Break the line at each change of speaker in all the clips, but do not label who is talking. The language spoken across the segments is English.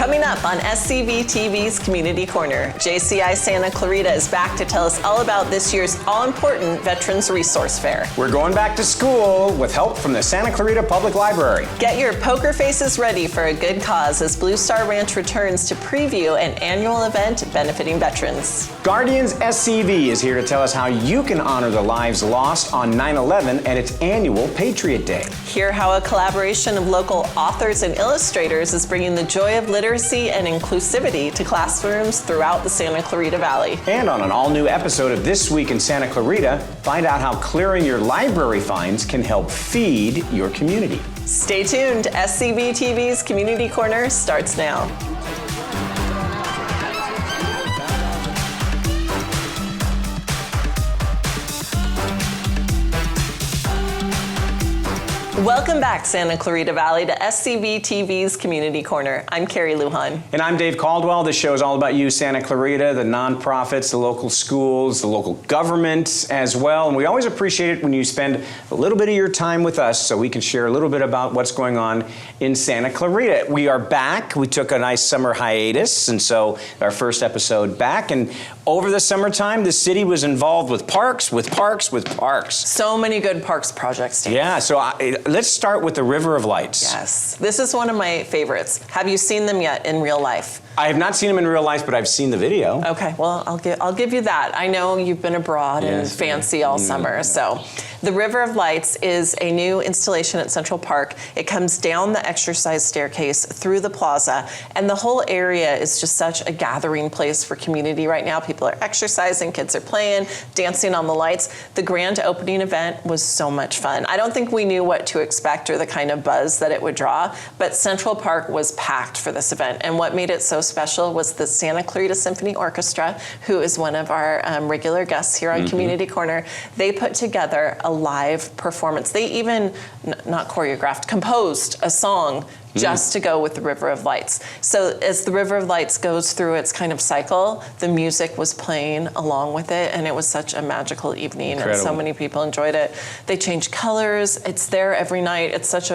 Coming up on SCVTV's Community Corner, JCI Santa Clarita is back to tell us all about this year's all-important Veterans Resource Fair.
We're going back to school with help from the Santa Clarita Public Library.
Get your poker faces ready for a good cause as Blue Star Ranch returns to preview an annual event benefiting veterans.
Guardians SCV is here to tell us how you can honor the lives lost on 9/11 and its annual Patriot Day.
Hear how a collaboration of local authors and illustrators is bringing the joy of literacy and inclusivity to classrooms throughout the Santa Clarita Valley.
And on an all-new episode of This Week in Santa Clarita, find out how clearing your library fines can help feed your community.
Stay tuned. SCVTV's Community Corner starts now. Welcome back, Santa Clarita Valley, to SCVTV's Community Corner. I'm Carrie Lujan.
And I'm Dave Caldwell. This show is all about you, Santa Clarita, the nonprofits, the local schools, the local government as well. And we always appreciate it when you spend a little bit of your time with us so we can share a little bit about what's going on in Santa Clarita. We are back. We took a nice summer hiatus, and so our first episode back. And over the summertime, the city was involved with parks.
So many good parks projects. Dave.
Yeah, so let's start with the River of Lights.
Yes, this is one of my favorites. Have you seen them yet in real life?
I have not seen them in real life, but I've seen the video.
Okay, well, I'll give you that. I know you've been abroad and fancy all summer, so. The River of Lights is a new installation at Central Park. It comes down the exercise staircase through the plaza, and the whole area is just such a gathering place for community right now. People are exercising, kids are playing, dancing on the lights. The grand opening event was so much fun. I don't think we knew what to expect or the kind of buzz that it would draw, but Central Park was packed for this event, and what made it so special was the Santa Clarita Symphony Orchestra, who is one of our regular guests here on Community Corner. They put together a live performance. They even, not choreographed, composed a song just to go with the River of Lights. So as the River of Lights goes through its kind of cycle, the music was playing along with it, and it was such a magical evening. Incredible. And so many people enjoyed it. They changed colors. It's there every night. It's such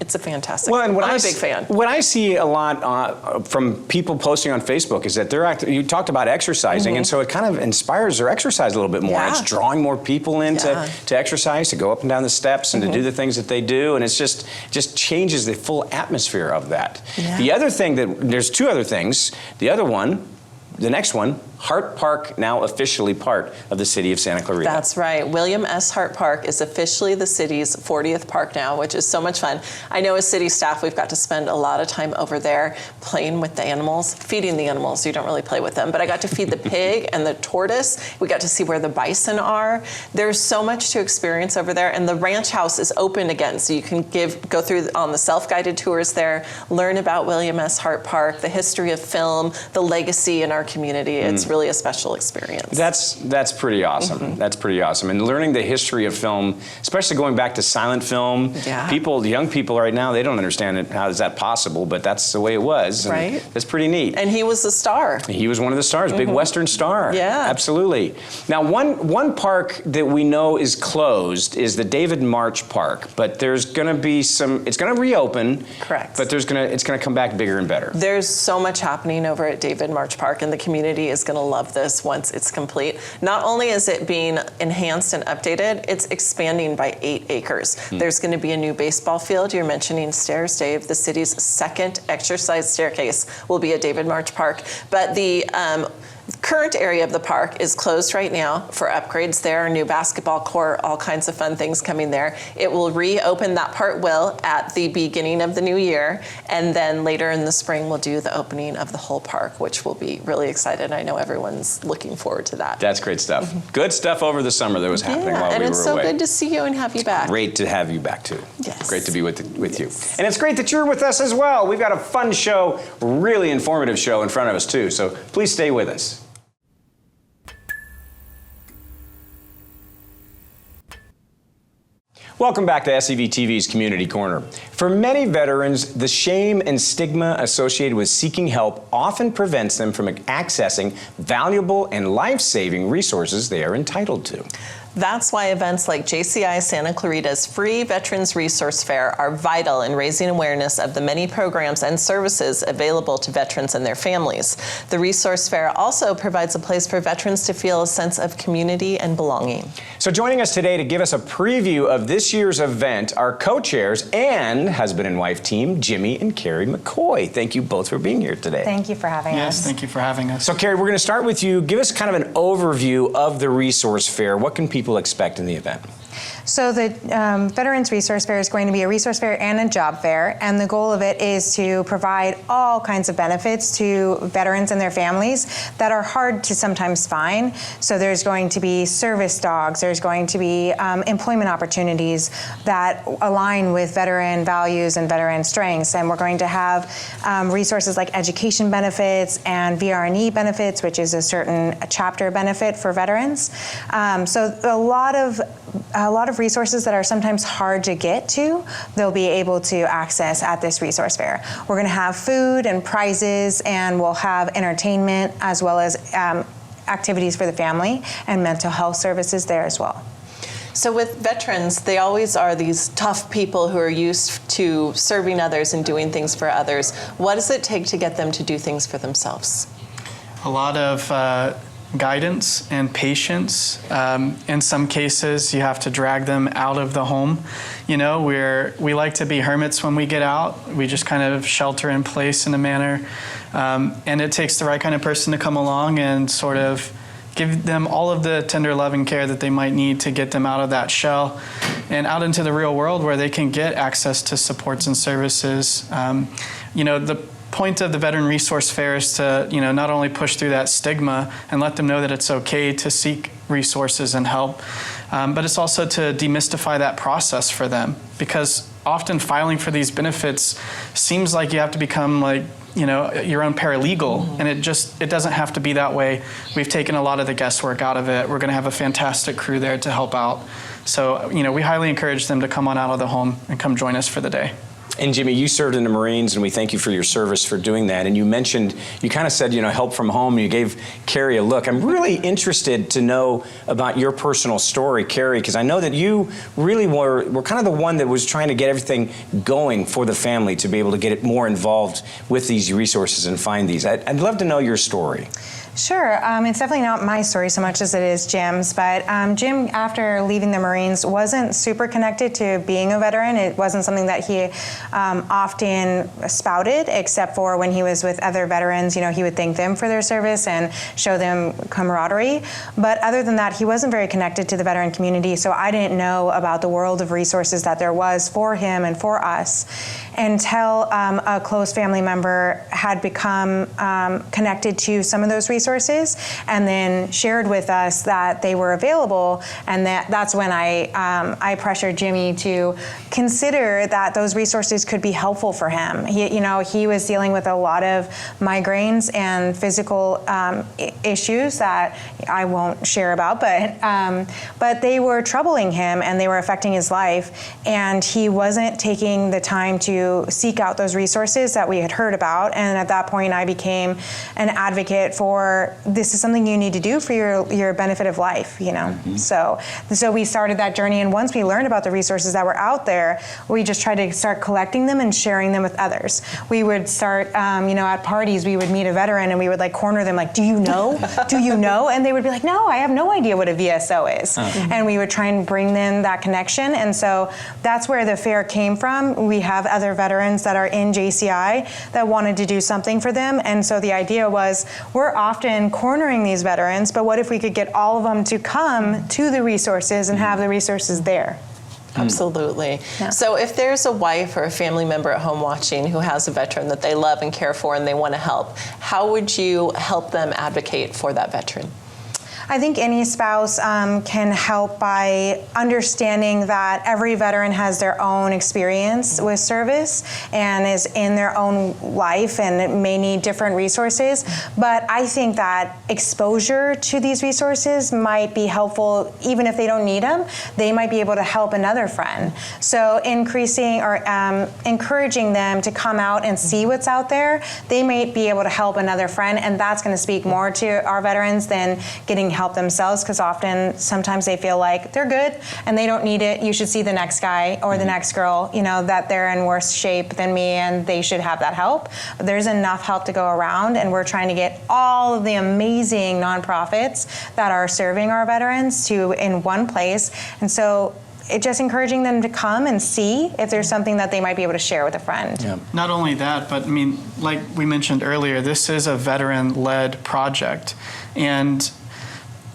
it's a fantastic.
Well, and
I'm a big fan.
What I see a lot from people posting on Facebook is that you talked about exercising, and so it kind of inspires their exercise a little bit more.
Yeah.
It's drawing more people in to exercise, to go up and down the steps, and to do the things that they do, and it's just changes the full atmosphere of that. Yeah. The other thing there's two other things. The next one, Hart Park, now officially part of the City of Santa Clarita.
That's right. William S. Hart Park is officially the city's 40th park now, which is so much fun. I know as city staff, we've got to spend a lot of time over there playing with the animals, feeding the animals. You don't really play with them, but I got to feed the pig and the tortoise. We got to see where the bison are. There's so much to experience over there, and the ranch house is open again, so you can go through on the self-guided tours there, learn about William S. Hart Park, the history of film, the legacy in our community. It's really a special experience.
That's pretty awesome. That's pretty awesome. And learning the history of film, especially going back to silent film. Yeah. Young people right now, they don't understand it. How is that possible? But that's the way it was.
Right.
That's pretty neat.
And he was the star.
He was one of the stars, big Western star.
Yeah.
Absolutely. Now, one park that we know is closed is the David March Park, but there's going to be it's going to reopen.
Correct.
But it's going to come back bigger and better.
There's so much happening over at David March Park, and the community is going to love this once it's complete. Not only is it being enhanced and updated, it's expanding by 8 acres. There's going to be a new baseball field. You're mentioning stairs, Dave. The city's second exercise staircase will be at David March Park. But the current area of the park is closed right now for upgrades. There are new basketball court, all kinds of fun things coming there. It will reopen, that part will, at the beginning of the new year, and then later in the spring we'll do the opening of the whole park, which will be really excited. I know everyone's looking forward to that.
That's great stuff. Good stuff over the summer that was happening while we were away.
And it's so good to see you and have you back.
Great to have you back too.
Yes.
Great to be with you. And it's great that you're with us as well. We've got a fun show, really informative show in front of us too, so please stay with us. Welcome back to SCVTV's Community Corner. For many veterans, the shame and stigma associated with seeking help often prevents them from accessing valuable and life-saving resources they are entitled to.
That's why events like JCI Santa Clarita's free Veterans Resource Fair are vital in raising awareness of the many programs and services available to veterans and their families. The Resource Fair also provides a place for veterans to feel a sense of community and belonging.
So joining us today to give us a preview of this year's event are co-chairs and husband and wife team, Jimmy and Carrie McCoy. Thank you both for being here today.
Thank you for having us.
Yes, thank you for having us.
So Carrie, we're going to start with you. Give us kind of an overview of the Resource Fair. What can people expect in the event?
So the Veterans Resource Fair is going to be a resource fair and a job fair, and the goal of it is to provide all kinds of benefits to veterans and their families that are hard to sometimes find. So there's going to be service dogs, there's going to be employment opportunities that align with veteran values and veteran strengths, and we're going to have resources like education benefits and VR&E benefits, which is a certain chapter benefit for veterans. So a lot of resources that are sometimes hard to get to, they'll be able to access at this resource fair. We're going to have food and prizes, and we'll have entertainment as well as activities for the family and mental health services there as well.
So with veterans, they always are these tough people who are used to serving others and doing things for others. What does it take to get them to do things for themselves?
A lot of guidance and patience. In some cases, you have to drag them out of the home. You know, we like to be hermits when we get out. We just kind of shelter in place in a manner. And it takes the right kind of person to come along and sort of give them all of the tender love and care that they might need to get them out of that shell and out into the real world where they can get access to supports and services. You know, the point of the Veteran Resource Fair is to, you know, not only push through that stigma and let them know that it's okay to seek resources and help, but it's also to demystify that process for them, because often filing for these benefits seems like you have to become like, you know, your own paralegal, and it doesn't have to be that way. We've taken a lot of the guesswork out of it. We're going to have a fantastic crew there to help out. So, you know, we highly encourage them to come on out of the home and come join us for the day.
And Jimmy, you served in the Marines, and we thank you for your service for doing that. And you mentioned, you kind of said, you know, help from home. You gave Carrie a look. I'm really interested to know about your personal story, Carrie, because I know that you really were kind of the one that was trying to get everything going for the family to be able to get it more involved with these resources and find these. I'd love to know your story.
Sure. It's definitely not my story so much as it is Jim's, but Jim, after leaving the Marines, wasn't super connected to being a veteran. It wasn't something that he often spouted, except for when he was with other veterans. You know, he would thank them for their service and show them camaraderie. But other than that, he wasn't very connected to the veteran community, so I didn't know about the world of resources that there was for him and for us until a close family member had become connected to some of those resources and then shared with us that they were available, and that's when I pressured Jimmy to consider that those resources could be helpful for him. He was dealing with a lot of migraines and physical issues that I won't share about, but they were troubling him and they were affecting his life, and he wasn't taking the time to seek out those resources that we had heard about. And at that point, I became an advocate for, this is something you need to do for your benefit of life, you know. Mm-hmm. So we started that journey, and once we learned about the resources that were out there, we just tried to start collecting them and sharing them with others. We would start, at parties, we would meet a veteran and we would like corner them, like, do you know? Do you know? And they would be like, no, I have no idea what a VSO is. Mm-hmm. And we would try and bring them that connection. And so that's where the fair came from. We have other veterans that are in JCI that wanted to do something for them. And so the idea was, we're often cornering these veterans, but what if we could get all of them to come to the resources and have the resources there?
Absolutely. Yeah. So if there's a wife or a family member at home watching who has a veteran that they love and care for and they want to help, how would you help them advocate for that veteran?
I think any spouse can help by understanding that every veteran has their own experience with service and is in their own life and may need different resources. But I think that exposure to these resources might be helpful. Even if they don't need them, they might be able to help another friend. So increasing or encouraging them to come out and see what's out there, they may be able to help another friend, and that's going to speak more to our veterans than getting help themselves, because often sometimes they feel like they're good and they don't need it. You should see the next guy or the next girl, that they're in worse shape than me and they should have that help. But there's enough help to go around, and we're trying to get all of the amazing nonprofits that are serving our veterans in one place. And so it's just encouraging them to come and see if there's something that they might be able to share with a friend.
Yeah.
Not only that, but like we mentioned earlier, this is a veteran-led project, and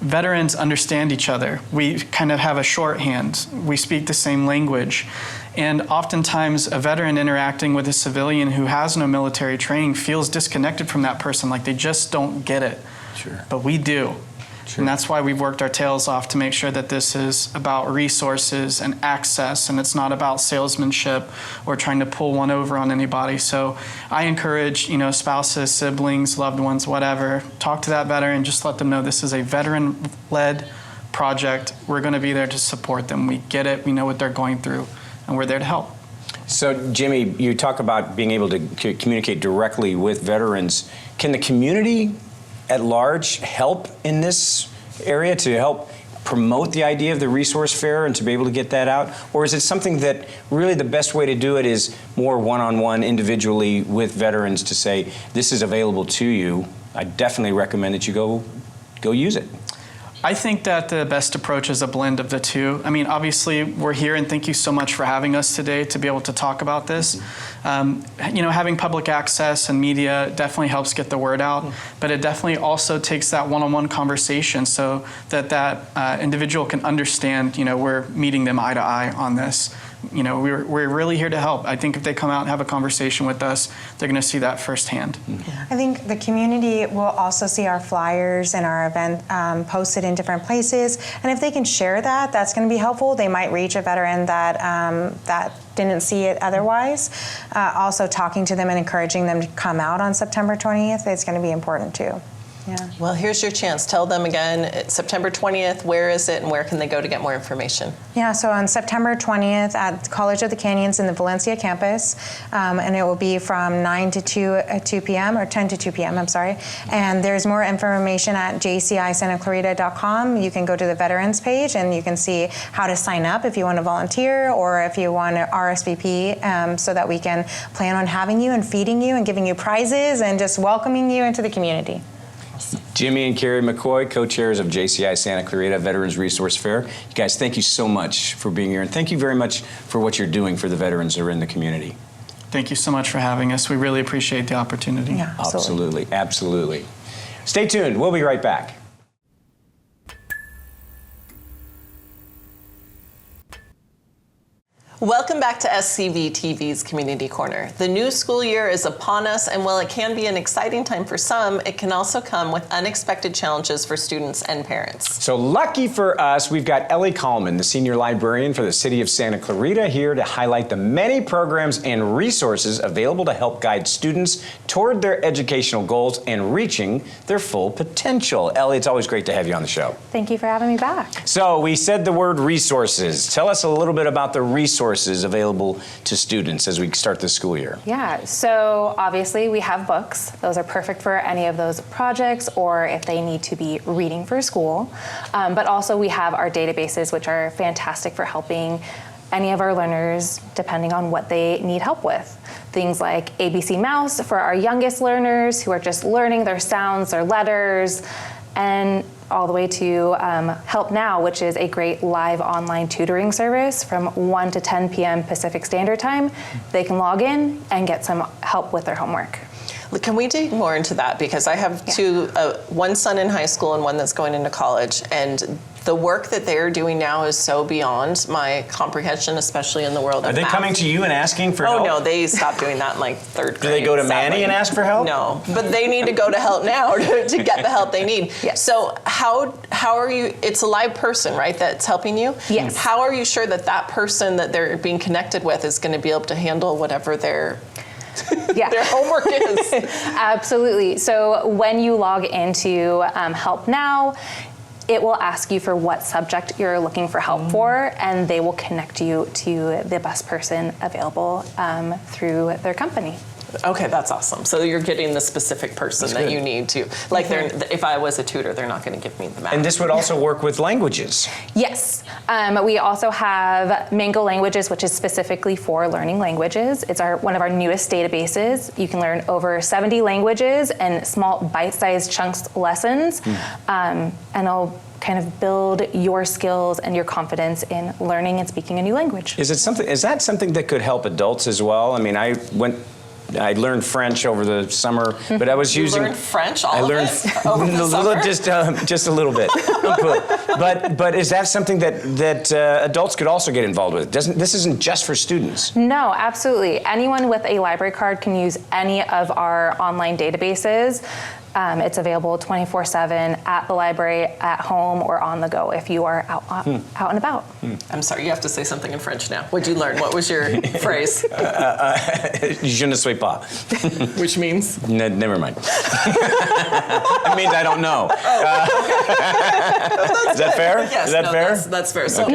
veterans understand each other. We kind of have a shorthand. We speak the same language. And oftentimes a veteran interacting with a civilian who has no military training feels disconnected from that person, like they just don't get it.
Sure.
But we do.
Sure.
And that's why we've worked our tails off to make sure that this is about resources and access, and it's not about salesmanship or trying to pull one over on anybody. So I encourage, spouses, siblings, loved ones, whatever, talk to that veteran, just let them know this is a veteran-led project. We're going to be there to support them. We get it. We know what they're going through, and we're there to help.
So, Jimmy, you talk about being able to communicate directly with veterans. Can the community at large help in this area to help promote the idea of the resource fair and to be able to get that out? Or is it something that really the best way to do it is more one-on-one individually with veterans to say, this is available to you? I definitely recommend that you go use it.
I think that the best approach is a blend of the two. Obviously, we're here, and thank you so much for having us today to be able to talk about this. Having public access and media definitely helps get the word out, but it definitely also takes that one-on-one conversation so that individual can understand, we're meeting them eye to eye on this. We're really here to help. I think if they come out and have a conversation with us, they're going to see that firsthand.
I think the community will also see our flyers and our event posted in different places, and if they can share that, that's going to be helpful. They might reach a veteran that didn't see it otherwise. Also, talking to them and encouraging them to come out on September 20th is going to be important too. Yeah.
Well, here's your chance. Tell them again, it's September 20th, where is it, and where can they go to get more information?
Yeah, so on September 20th at College of the Canyons in the Valencia campus, and it will be from 9 to 2 p.m., or 10 to 2 p.m., I'm sorry. And there's more information at JCISantaClarita.com. You can go to the veterans page and you can see how to sign up if you want to volunteer or if you want to RSVP, so that we can plan on having you and feeding you and giving you prizes and just welcoming you into the community.
Jimmy and Carrie McCoy, co-chairs of JCI Santa Clarita Veterans Resource Fair. You guys, thank you so much for being here, and thank you very much for what you're doing for the veterans that are in the community.
Thank you so much for having us. We really appreciate the opportunity.
Yeah,
Absolutely, absolutely. Stay tuned. We'll be right back.
Welcome back to SCVTV's Community Corner. The new school year is upon us, and while it can be an exciting time for some, it can also come with unexpected challenges for students and parents.
So lucky for us, we've got Ellie Kallman, the senior librarian for the City of Santa Clarita, here to highlight the many programs and resources available to help guide students toward their educational goals and reaching their full potential. Ellie, it's always great to have you on the show.
Thank you for having me back.
So we said the word resources. Tell us a little bit about the resources available to students as we start the school year.
Yeah, so obviously we have books. Those are perfect for any of those projects or if they need to be reading for school. But also we have our databases, which are fantastic for helping any of our learners depending on what they need help with. Things like ABC Mouse for our youngest learners who are just learning their sounds, their letters, and all the way to Help Now, which is a great live online tutoring service from 1 to 10 p.m. Pacific Standard Time. They can log in and get some help with their homework.
Can we dig more into that? Because I have one son in high school and one that's going into college, and the work that they're doing now is so beyond my comprehension, especially in the world of math.
Are they coming to you and asking for help?
Oh no, they stopped doing that in like third grade.
Do they go to
sadly.
Manny and ask for help?
No, but they need to go to Help Now to get the help they need.
Yes.
So how are you, it's a live person, right, that's helping you?
Yes.
How are you sure that that person that they're being connected with is going to be able to handle whatever their homework is?
Absolutely. So when you log into Help Now, it will ask you for what subject you're looking for help for, and they will connect you to the best person available through their company.
Okay, that's awesome. So you're getting the specific person that you need to. Like, if I was a tutor, they're not going to give me the math.
And this would also work with languages.
Yes. We also have Mango Languages, which is specifically for learning languages. It's one of our newest databases. You can learn over 70 languages in small bite-sized chunks lessons. And it'll kind of build your skills and your confidence in learning and speaking a new language.
Is that something that could help adults as well? I mean, I learned French over the summer, but I was using.
You learned French
I learned
over the summer?
just a little bit. But is that something that adults could also get involved with? This isn't just for students?
No, absolutely. Anyone with a library card can use any of our online databases. It's available 24/7 at the library, at home, or on the go if you are out and about.
I'm sorry, you have to say something in French now. What'd you learn? What was your phrase?
Je ne sais pas.
Which means?
Never mind. It means I don't know. Is that fair?
Yes,
is that fair?
That's fair. So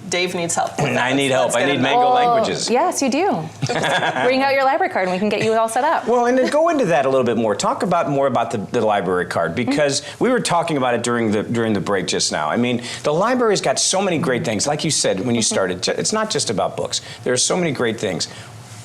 Dave needs help.
I need help. I need Mango Languages.
Yes, you do. Bring out your library card and we can get you all set up.
Well, and then go into that a little bit more. Talk more about the library card, because we were talking about it during the break just now. I mean, the library's got so many great things. Like you said when you started, it's not just about books. There are so many great things.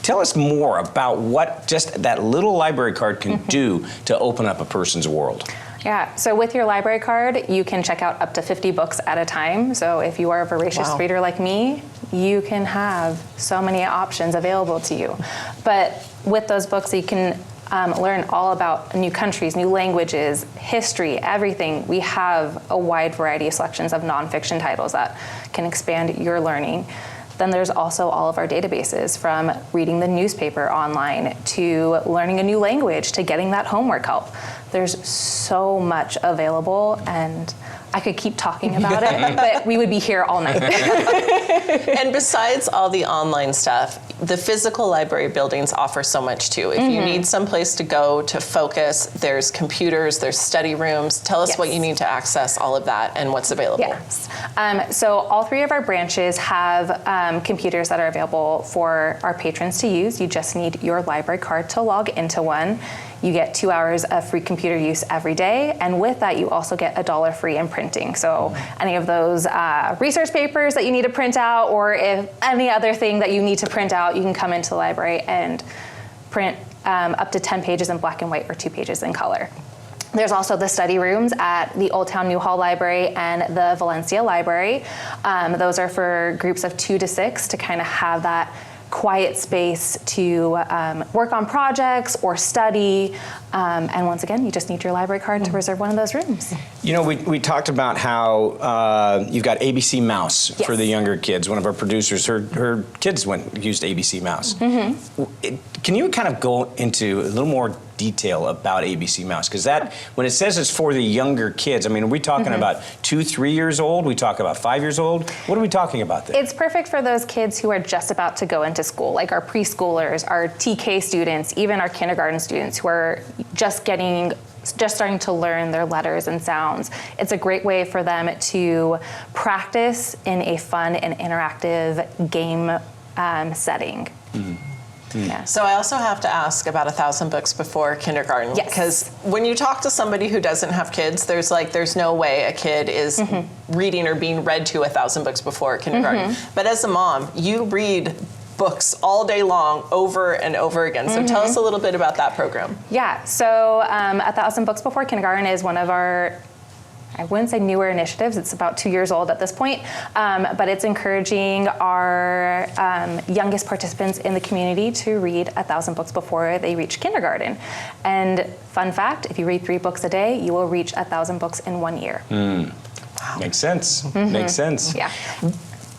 Tell us more about what just that little library card can do to open up a person's world.
Yeah, so with your library card, you can check out up to 50 books at a time. So if you are a voracious reader like me, you can have so many options available to you. But with those books, you can learn all about new countries, new languages, history, everything. We have a wide variety of selections of nonfiction titles that can expand your learning. Then there's also all of our databases, from reading the newspaper online to learning a new language to getting that homework help. There's so much available, and I could keep talking about it, but we would be here all night.
And besides all the online stuff, the physical library buildings offer so much too. If you need some place to go to focus, there's computers, there's study rooms. Tell us what you need to access all of that and what's available.
Yes. So all three of our branches have computers that are available for our patrons to use. You just need your library card to log into one. You get 2 hours of free computer use every day, and with that you also get $1 free in printing. So any of those research papers that you need to print out, or if any other thing that you need to print out, you can come into the library and print up to 10 pages in black and white or 2 pages in color. There's also the study rooms at the Old Town New Hall Library and the Valencia Library. Those are for groups of 2 to 6 to kind of have that quiet space to work on projects or study. And once again, you just need your library card to reserve one of those rooms.
You know, we talked about how you've got ABC Mouse for the younger kids. One of our producers, her kids used ABC Mouse. Can you kind of go into a little more detail about ABC Mouse? Because that, when it says it's for the younger kids, I mean, are we talking about 2, 3 years old? We talk about 5 years old? What are we talking about there?
It's perfect for those kids who are just about to go into school, like our preschoolers, our TK students, even our kindergarten students who are just starting to learn their letters and sounds. It's a great way for them to practice in a fun and interactive game setting. Yeah.
So I also have to ask about 1,000 books before kindergarten.
Yes.
Because when you talk to somebody who doesn't have kids, there's no way a kid is reading or being read to 1,000 books before kindergarten. But as a mom, you read books all day long over and over again. So tell us a little bit about that program.
Yeah, so 1,000 Books Before Kindergarten is one of our, I wouldn't say newer initiatives, it's about 2 years old at this point, but it's encouraging our youngest participants in the community to read 1,000 books before they reach kindergarten. And fun fact, if you read 3 books a day, you will reach 1,000 books in 1 year.
Makes sense. Makes sense.
Yeah.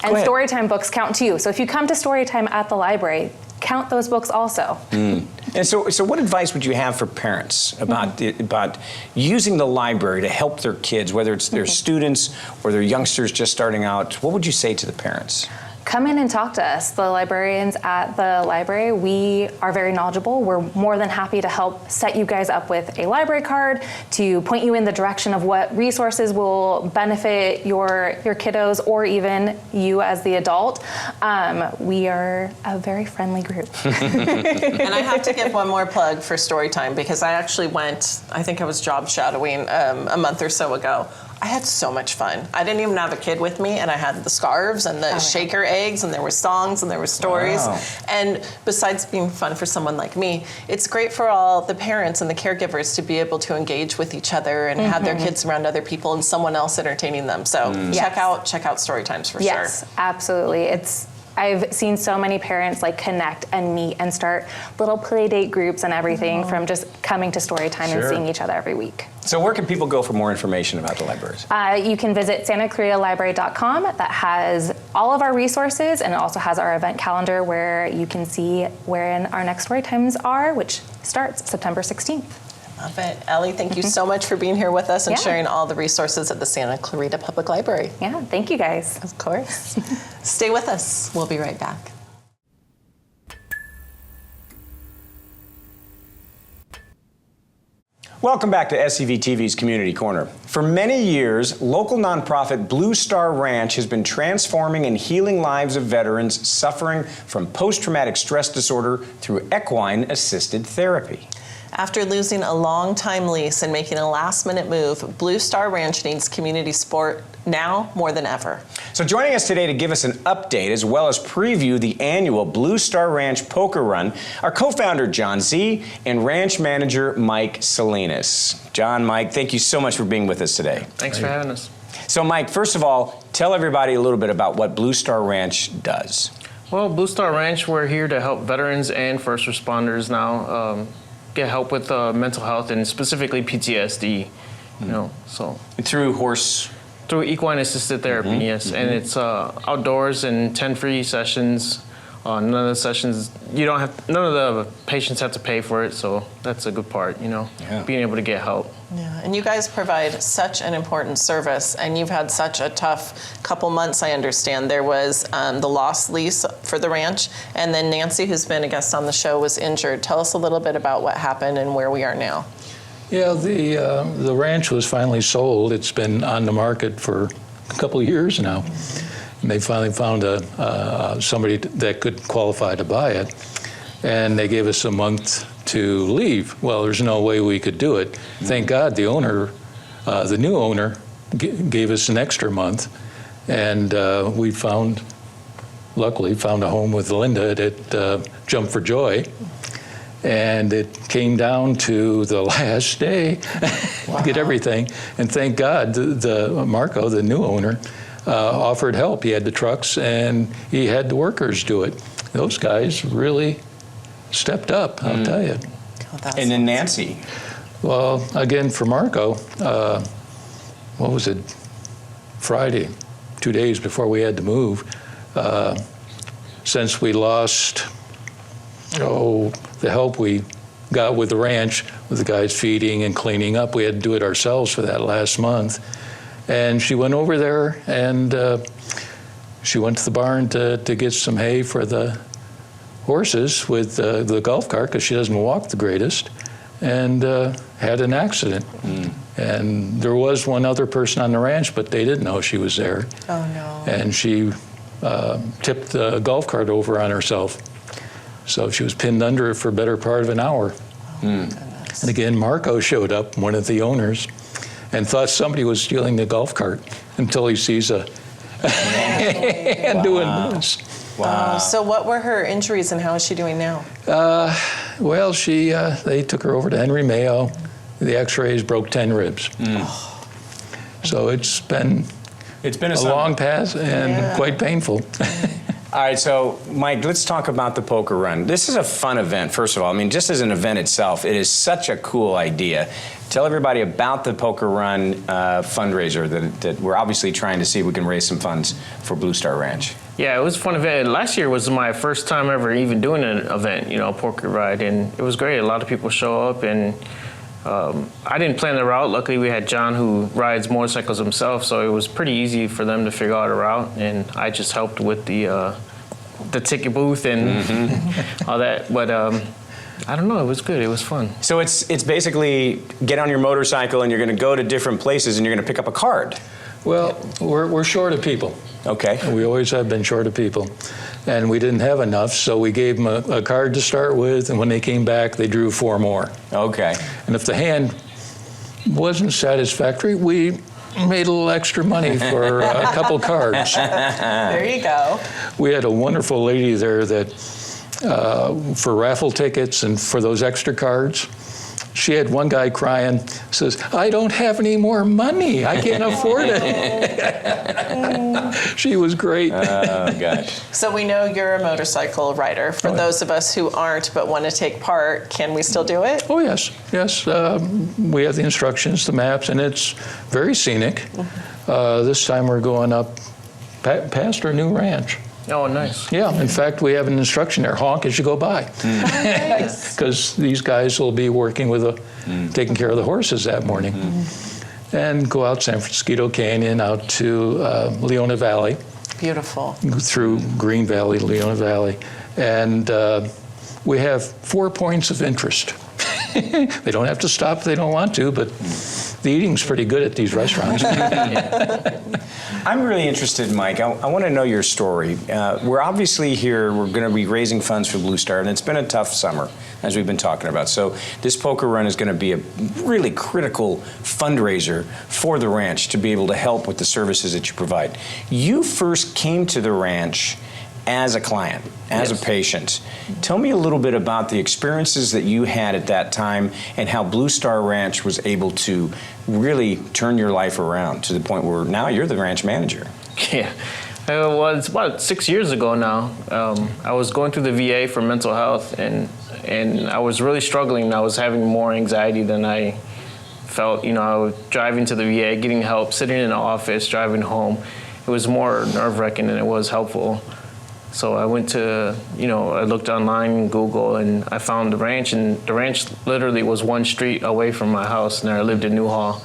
And storytime books count too. So if you come to storytime at the library, count those books also.
And so what advice would you have for parents about about using the library to help their kids, whether it's their students or their youngsters just starting out? What would you say to the parents?
come in and talk to us. The librarians at the library, we are very knowledgeable. We're more than happy to help set you guys up with a library card, to point you in the direction of what resources will benefit your kiddos or even you as the adult. We are a very friendly group.
And I have to give one more plug for Storytime, because I actually went, I think I was job shadowing a month or so ago. I had so much fun. I didn't even have a kid with me, and I had the scarves and the shaker eggs, and there were songs and there were stories.
Wow.
And besides being fun for someone like me, it's great for all the parents and the caregivers to be able to engage with each other and have their kids around other people and someone else entertaining them. So check out Storytimes for sure.
Yes, absolutely. I've seen so many parents like connect and meet and start little play date groups and everything from just coming to Storytime and seeing each other every week.
So where can people go for more information about the libraries?
You can visit SantaClaritaLibrary.com. That has all of our resources, and it also has our event calendar where you can see when our next Storytimes are, which starts September 16th.
Love it. Ellie, thank you so much for being here with us and sharing all the resources at the Santa Clarita Public Library.
Yeah, thank you guys.
Of course. Stay with us. We'll be right back.
Welcome back to SCVTV's Community Corner. For many years, local nonprofit Blue Star Ranch has been transforming and healing lives of veterans suffering from post-traumatic stress disorder through equine-assisted therapy.
After losing a long-time lease and making a last-minute move, Blue Star Ranch needs community support now more than ever.
So joining us today to give us an update as well as preview the annual Blue Star Ranch Poker Run are co-founder John Z and ranch manager Mike Salinas. John, Mike, thank you so much for being with us today.
Thanks for having us.
So Mike, first of all, tell everybody a little bit about what Blue Star Ranch does.
Well, Blue Star Ranch, we're here to help veterans and first responders now get help with mental health and specifically PTSD, you know, so.
Through horse?
Through equine assisted therapy, yes. And it's outdoors and 10 free sessions. None of the sessions, none of the patients have to pay for it, so that's a good part, you know, being able to get help.
Yeah, and you guys provide such an important service, and you've had such a tough couple months, I understand. There was the lost lease for the ranch, and then Nancy, who's been a guest on the show, was injured. Tell us a little bit about what happened and where we are now.
Yeah, the ranch was finally sold. It's been on the market for a couple of years now. And they finally found somebody that could qualify to buy it. And they gave us a month to leave. Well, there's no way we could do it. Thank God the owner, the new owner, gave us an extra month. And we luckily found a home with Linda that jumped for joy. And it came down to the last day to get everything. And thank God the Marco, the new owner, offered help. He had the trucks and he had the workers do it. Those guys really stepped up, I'll tell you.
And then Nancy.
Well, again, for Marco, what was it? Friday, 2 days before we had to move. Since we lost, the help we got with the ranch, with the guys feeding and cleaning up, we had to do it ourselves for that last month. And she went over there and she went to the barn to get some hay for the horses with the golf cart, because she doesn't walk the greatest, and had an accident. And there was one other person on the ranch, but they didn't know she was there.
Oh, no.
And she tipped the golf cart over on herself. So she was pinned under it for a better part of an hour. And again, Marco showed up, one of the owners, and thought somebody was stealing the golf cart until he sees a hand doing this.
Wow.
So what were her injuries and how is she doing now?
Well, they took her over to Henry Mayo. The x-rays broke 10 ribs. So it's been a long path and quite painful.
All right, so Mike, let's talk about the poker run. This is a fun event, first of all. I mean, just as an event itself, it is such a cool idea. Tell everybody about the poker run fundraiser that we're obviously trying to see if we can raise some funds for Blue Star Ranch.
Yeah, it was a fun event. Last year was my first time ever even doing an event, a poker ride, and it was great. A lot of people show up, and I didn't plan the route. Luckily, we had John who rides motorcycles himself, so it was pretty easy for them to figure out a route, and I just helped with the ticket booth and all that. But I don't know. It was good. It was fun.
So it's basically get on your motorcycle and you're going to go to different places and you're going to pick up a card.
Well, we're short of people.
Okay.
We always have been short of people. And we didn't have enough, so we gave them a card to start with, and when they came back, they drew 4 more.
Okay.
And if the hand wasn't satisfactory, we made a little extra money for a couple cards.
There you go.
We had a wonderful lady there that, for raffle tickets and for those extra cards, she had one guy crying, says, "I don't have any more money. I can't afford it." She was great.
Oh, gosh.
So we know you're a motorcycle rider. For those of us who aren't but want to take part, can we still do it?
Oh, yes, yes. We have the instructions, the maps, and it's very scenic. This time we're going up past our new ranch.
Oh, nice.
Yeah, in fact, we have an instruction there, honk as you go by. Because these guys will be working with taking care of the horses that morning. And go out San Francisco Canyon, out to Leona Valley.
Beautiful.
Through Green Valley, Leona Valley. And we have 4 points of interest. They don't have to stop if they don't want to, but the eating's pretty good at these restaurants.
I'm really interested, Mike. I want to know your story. We're obviously here, we're going to be raising funds for Blue Star, and it's been a tough summer, as we've been talking about. So this poker run is going to be a really critical fundraiser for the ranch to be able to help with the services that you provide. You first came to the ranch as a client, as a patient. Tell me a little bit about the experiences that you had at that time and how Blue Star Ranch was able to really turn your life around to the point where now you're the ranch manager.
Yeah. Well, it's about 6 years ago now. I was going through the VA for mental health, and I was really struggling. I was having more anxiety than I felt. You know, I was driving to the VA, getting help, sitting in the office, driving home. It was more nerve-wracking than it was helpful. So I went to, I looked online, Google, and I found the ranch, and the ranch literally was 1 street away from my house, and I lived in Newhall.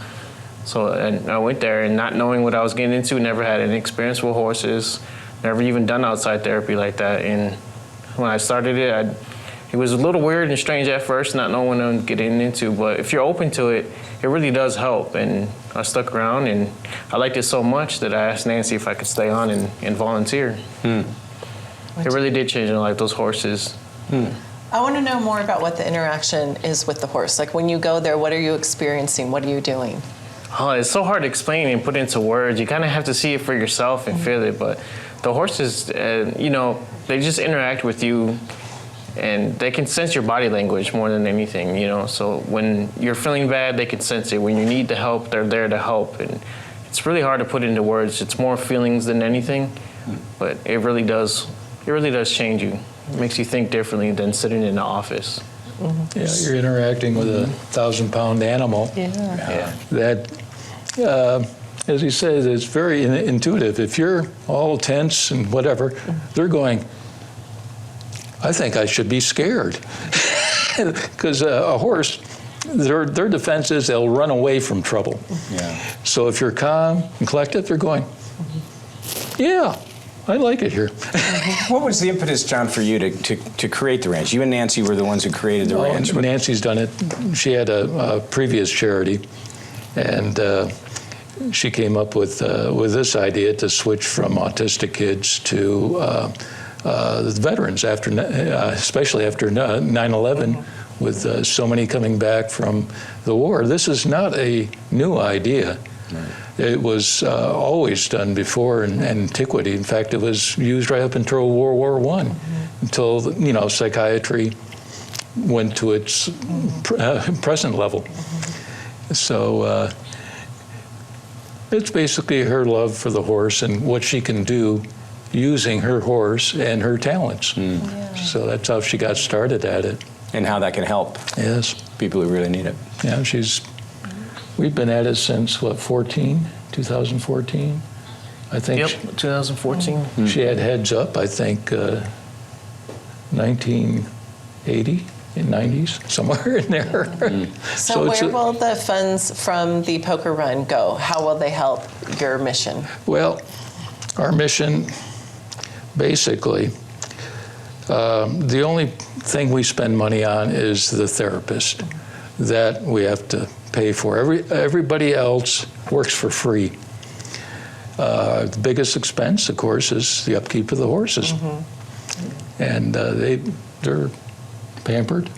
So and I went there, and not knowing what I was getting into, never had any experience with horses, never even done outside therapy like that. And when I started it, it was a little weird and strange at first, not knowing what I'm getting into, but if you're open to it, it really does help. And I stuck around, and I liked it so much that I asked Nancy if I could stay on and volunteer. It really did change my life, those horses.
I want to know more about what the interaction is with the horse. Like when you go there, what are you experiencing? What are you doing?
Oh, it's so hard to explain and put into words. You kind of have to see it for yourself and feel it. But the horses, they just interact with you, and they can sense your body language more than anything, So when you're feeling bad, they can sense it. When you need the help, they're there to help. And it's really hard to put into words. It's more feelings than anything, but it really does change you. It makes you think differently than sitting in the office.
Yeah, you're interacting with a 1,000-pound animal. That, as he says, it's very intuitive. If you're all tense and whatever, they're going, I think I should be scared. Because a horse, their defense is they'll run away from trouble. So if you're calm and collected, they're going, yeah, I like it here.
What was the impetus, John, for you to create the ranch? You and Nancy were the ones who created the ranch.
Nancy's done it. She had a previous charity, and she came up with this idea to switch from autistic kids to the veterans, especially after 9/11, with so many coming back from the war. This is not a new idea. It was always done before in antiquity. In fact, it was used right up until World War I, until psychiatry went to its present level. So it's basically her love for the horse and what she can do using her horse and her talents. So that's how she got started at it.
And how that can help people who really need it.
Yeah, we've been at it since, 2014, I think.
Yep, 2014.
She had Heads Up, I think, 1980. 90s, somewhere in there.
So
it's
where will the funds from the poker run go? How will they help your mission?
Well, our mission, basically, the only thing we spend money on is the therapist that we have to pay for. Everybody else works for free. The biggest expense, of course, is the upkeep of the horses. And they're pampered.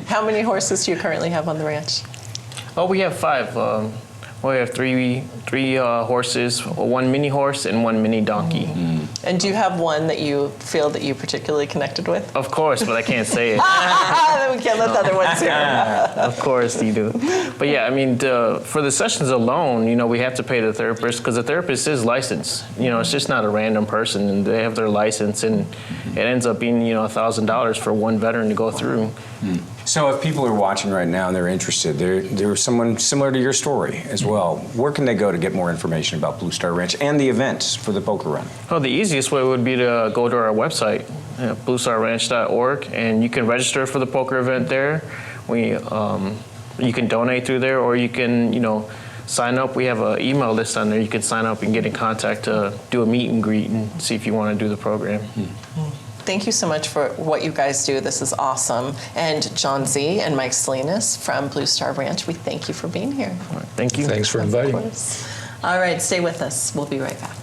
How many horses do you currently have on the ranch?
Oh, we have 5. We have three horses, 1 mini horse and 1 mini donkey.
And do you have one that you feel that you particularly connected with?
Of course, but I can't say it.
Then we can't let the other ones hear.
Of course you do. But yeah, I mean, for the sessions alone, you know, we have to pay the therapist because the therapist is licensed. You know, it's just not a random person, and they have their license, and it ends up being, you know, $1,000 for one veteran to go through.
So if people are watching right now and they're interested, they're someone similar to your story as well, where can they go to get more information about Blue Star Ranch and the events for the poker run?
Well, the easiest way would be to go to our website, bluestarranch.org, and you can register for the poker event there. You can donate through there, or you can, you know, sign up. We have an email list on there. You can sign up and get in contact to do a meet and greet and see if you want to do the program.
Thank you so much for what you guys do. This is awesome. And John Z. and Mike Salinas from Blue Star Ranch, we thank you for being here.
All right, thank you.
Thanks for inviting me.
All right, stay with us. We'll be right back.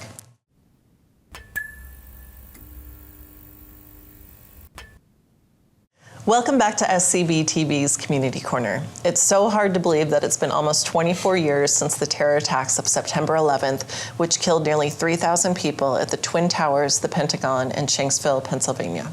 Welcome back to SCVTV's Community Corner. It's so hard to believe that it's been almost 24 years since the terror attacks of September 11th, which killed nearly 3,000 people at the Twin Towers, the Pentagon, and Shanksville, Pennsylvania.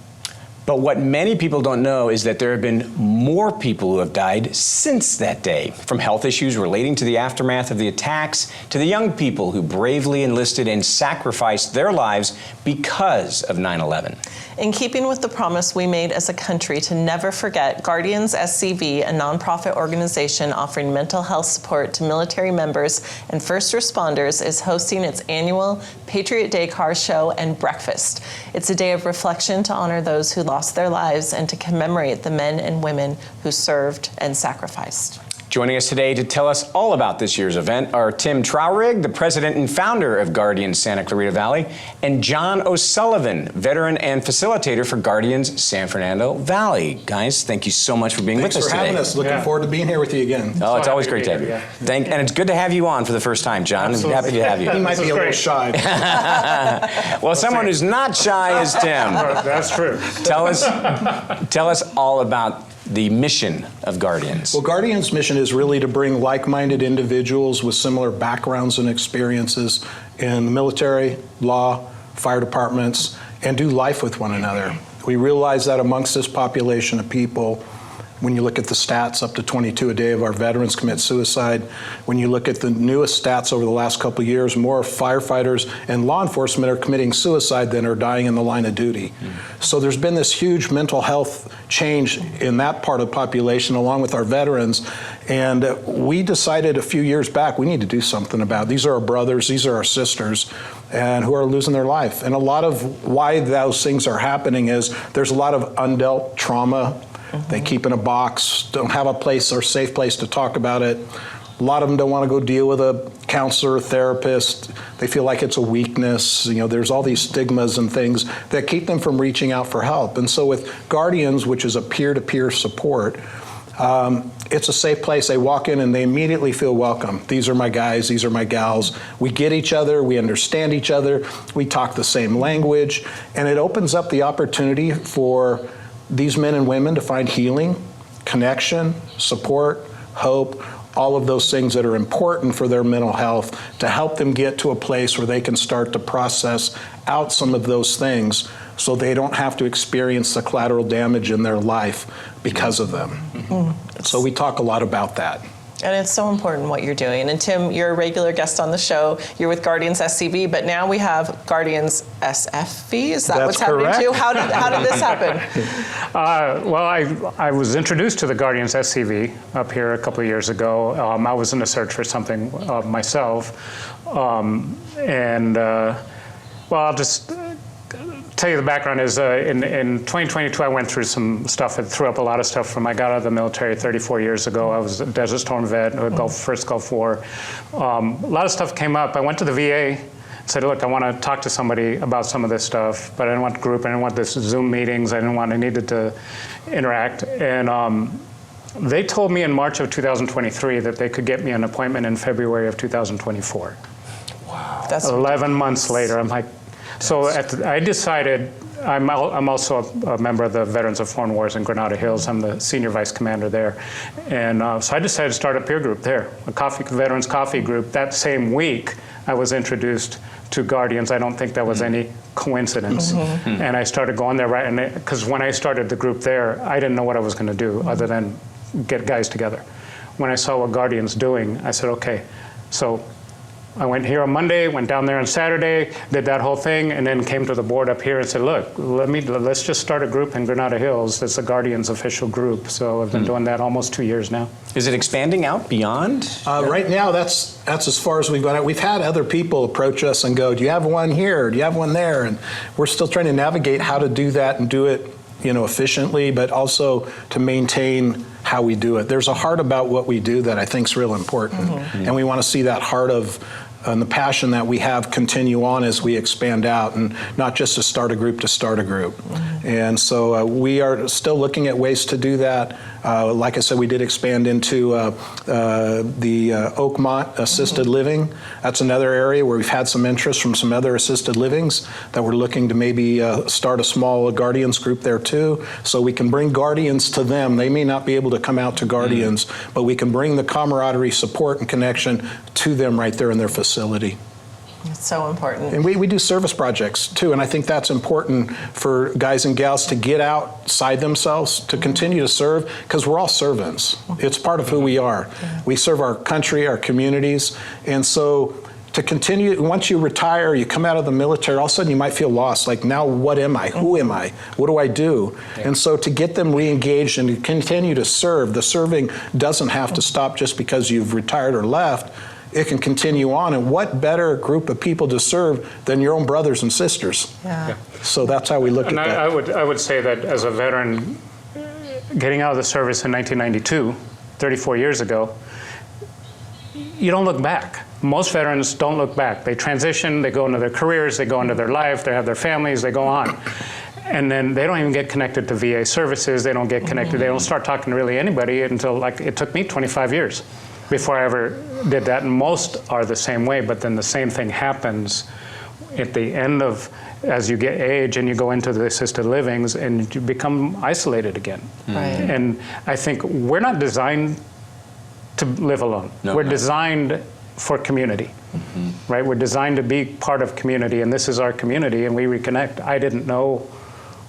But what many people don't know is that there have been more people who have died since that day, from health issues relating to the aftermath of the attacks to the young people who bravely enlisted and sacrificed their lives because of 9/11.
In keeping with the promise we made as a country to never forget, Guardians SCV, a nonprofit organization offering mental health support to military members and first responders, is hosting its annual Patriot Day car show and breakfast. It's a day of reflection to honor those who lost their lives and to commemorate the men and women who served and sacrificed.
Joining us today to tell us all about this year's event are Tim Traurig, the president and founder of Guardians Santa Clarita Valley, and John O'Sullivan, veteran and facilitator for Guardians San Fernando Valley. Guys, thank you so much for being with us today.
Thanks for having us. Looking forward to being here with you again.
Oh, it's always great to have you. And it's good to have you on for the first time, John. I'm happy to have you.
He might be a little shy.
Well, someone who's not shy is Tim.
That's true.
Tell us all about the mission of Guardians.
Well, Guardians' mission is really to bring like-minded individuals with similar backgrounds and experiences in the military, law, fire departments, and do life with one another. We realize that amongst this population of people, when you look at the stats, up to 22 a day of our veterans commit suicide. When you look at the newest stats over the last couple of years, more firefighters and law enforcement are committing suicide than are dying in the line of duty. So there's been this huge mental health change in that part of the population along with our veterans. And we decided a few years back we need to do something about it. These are our brothers, these are our sisters, and who are losing their life. And a lot of why those things are happening is there's a lot of undealt trauma. They keep in a box, don't have a place or safe place to talk about it. A lot of them don't want to go deal with a counselor, therapist. They feel like it's a weakness. You know, there's all these stigmas and things that keep them from reaching out for help. And so with Guardians, which is a peer-to-peer support, it's a safe place. They walk in and they immediately feel welcome. These are my guys, these are my gals. We get each other, we understand each other, we talk the same language, and it opens up the opportunity for these men and women to find healing, connection, support, hope, all of those things that are important for their mental health to help them get to a place where they can start to process out some of those things so they don't have to experience the collateral damage in their life because of them. So we talk a lot about that.
And it's so important what you're doing. And Tim, you're a regular guest on the show. You're with Guardians SCV, but now we have Guardians SFV. Is that
That's
what's happening
correct.
too? How did this happen?
Well, I was introduced to the Guardians SCV up here a couple of years ago. I was in a search for something myself. Well, I'll just tell you the background is in 2022 I went through some stuff. I threw up a lot of stuff from I got out of the military 34 years ago. I was a Desert Storm vet, first Gulf War. A lot of stuff came up. I went to the VA, said, look, I want to talk to somebody about some of this stuff, but I didn't want group, I didn't want this Zoom meetings, I needed to interact. And they told me in March of 2023 that they could get me an appointment in February of 2024.
Wow. That's
11 months later, I'm like, so I decided, I'm also a member of the Veterans of Foreign Wars in Granada Hills. I'm the senior vice commander there. And so I decided to start a peer group there, a veterans coffee group. That same week, I was introduced to Guardians. I don't think that was any coincidence. And I started going there, right? And because when I started the group there, I didn't know what I was going to do other than get guys together. When I saw what Guardians doing, I said, okay. So I went here on Monday, went down there on Saturday, did that whole thing, and then came to the board up here and said, look, let's just start a group in Granada Hills that's a Guardians official group. So I've been doing that almost 2 years now.
Is it expanding out beyond?
Right now, that's as far as we've gone. We've had other people approach us and go, do you have one here? Do you have one there? And we're still trying to navigate how to do that and do it, efficiently, but also to maintain how we do it. There's a heart about what we do that I think is real important. And we want to see that heart of and the passion that we have continue on as we expand out, and not just to start a group. And so we are still looking at ways to do that. Like I said, we did expand into the Oakmont assisted living. That's another area where we've had some interest from some other assisted livings that we're looking to maybe start a small Guardians group there too, so we can bring Guardians to them. They may not be able to come out to Guardians, but we can bring the camaraderie, support, and connection to them right there in their facility.
It's so important.
And we do service projects too, and I think that's important for guys and gals to get outside themselves, to continue to serve, because we're all servants. It's part of who we are. We serve our country, our communities, and so to continue, once you retire, you come out of the military, all of a sudden you might feel lost, like now what am I? Who am I? What do I do? And so to get them re-engaged and to continue to serve, the serving doesn't have to stop just because you've retired or left. It can continue on, and what better group of people to serve than your own brothers and sisters? So that's how we look at that.
I would say that as a veteran, getting out of the service in 1992, 34 years ago, you don't look back. Most veterans don't look back. They transition, they go into their careers, they go into their life, they have their families, they go on. And then they don't even get connected to VA services, they don't get connected, they don't start talking to really anybody until, like, it took me 25 years before I ever did that, and most are the same way, but then the same thing happens at the end of, as you get age and you go into the assisted livings and you become isolated again. And I think we're not designed to live alone. We're designed for community, right? We're designed to be part of community, and this is our community, and we reconnect. I didn't know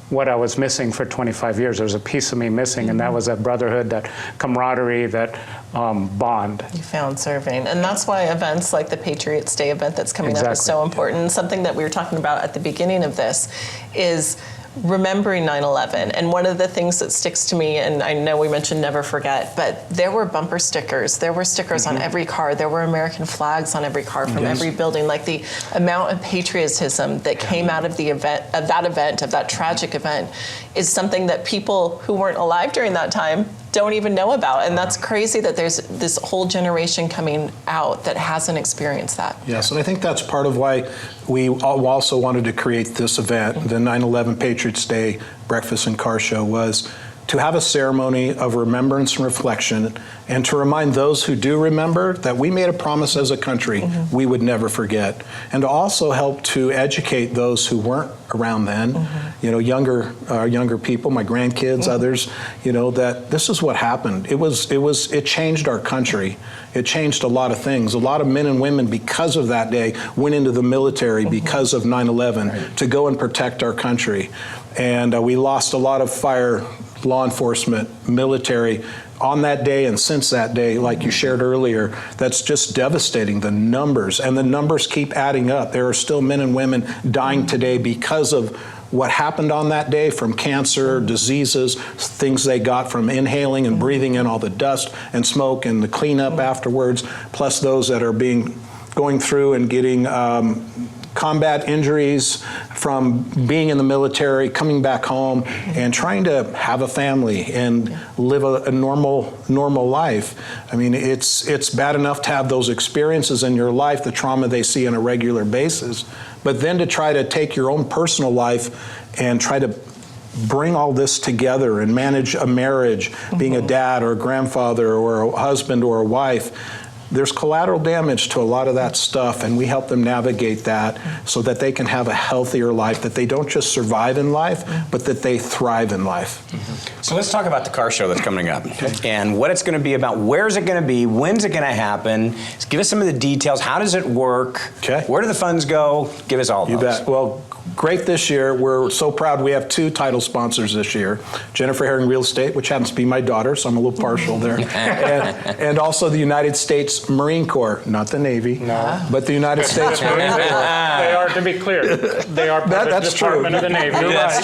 what I was missing for 25 years. There was a piece of me missing, and that was that brotherhood, that camaraderie, that bond.
You found serving. And that's why events like the Patriot Day event that's coming up is so important. Something that we were talking about at the beginning of this is remembering 9/11. And one of the things that sticks to me, and I know we mentioned never forget, but there were bumper stickers. There were stickers on every car. There were American flags on every car from every building. Like the amount of patriotism that came out of the event, of that tragic event, is something that people who weren't alive during that time don't even know about. And that's crazy that there's this whole generation coming out that hasn't experienced that.
Yes, and I think that's part of why we also wanted to create this event, the 9/11 Patriots Day Breakfast and Car Show, was to have a ceremony of remembrance and reflection, and to remind those who do remember that we made a promise as a country we would never forget, and to also help to educate those who weren't around then, younger people, my grandkids, others, that this is what happened. It changed our country. It changed a lot of things. A lot of men and women, because of that day, went into the military because of 9/11 to go and protect our country. And we lost a lot of fire, law enforcement, military on that day, and since that day, like you shared earlier, that's just devastating, the numbers. And the numbers keep adding up. There are still men and women dying today because of what happened on that day, from cancer, diseases, things they got from inhaling and breathing in all the dust and smoke and the cleanup afterwards, plus those that are going through and getting combat injuries, from being in the military, coming back home, and trying to have a family and live a normal life. I mean, it's bad enough to have those experiences in your life, the trauma they see on a regular basis, but then to try to take your own personal life and try to bring all this together and manage a marriage, being a dad or a grandfather or a husband or a wife. There's collateral damage to a lot of that stuff, and we help them navigate that so that they can have a healthier life, that they don't just survive in life, but that they thrive in life.
So let's talk about the car show that's coming up and what it's going to be about. Where's it going to be? When's it going to happen? Just give us some of the details. How does it work?
Okay.
Where do the funds go? Give us all those.
You bet. Well, great this year. We're so proud we have 2 title sponsors this year. Jennifer Herring Real Estate, which happens to be my daughter, so I'm a little partial there. and also the United States Marine Corps, not the Navy, but the United States Marine Corps.
They are, to be clear, they are part of the Department of the Navy.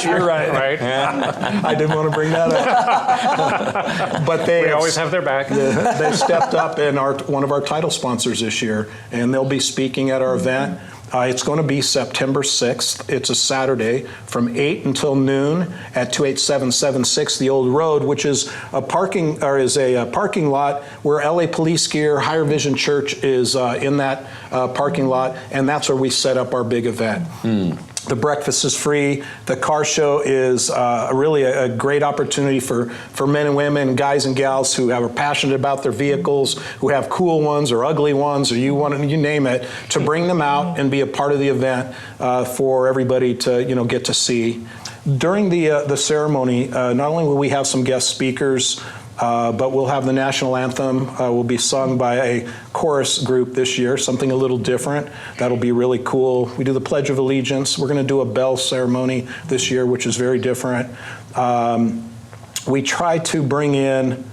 You're right.
Right?
I didn't want to bring that up. But
We always have their back.
they stepped up and are one of our title sponsors this year, and they'll be speaking at our event. It's going to be September 6th. It's a Saturday from 8 until noon at 28776 The Old Road, which is a parking lot where LA Police Gear, Higher Vision Church is in that parking lot, and that's where we set up our big event. The breakfast is free. The car show is really a great opportunity for men and women, guys and gals who are passionate about their vehicles, who have cool ones or ugly ones, or you name it, to bring them out and be a part of the event for everybody to get to see. During the ceremony, not only will we have some guest speakers, but we'll have the national anthem will be sung by a chorus group this year, something a little different. That'll be really cool. We do the Pledge of Allegiance. We're going to do a bell ceremony this year, which is very different. We try to bring in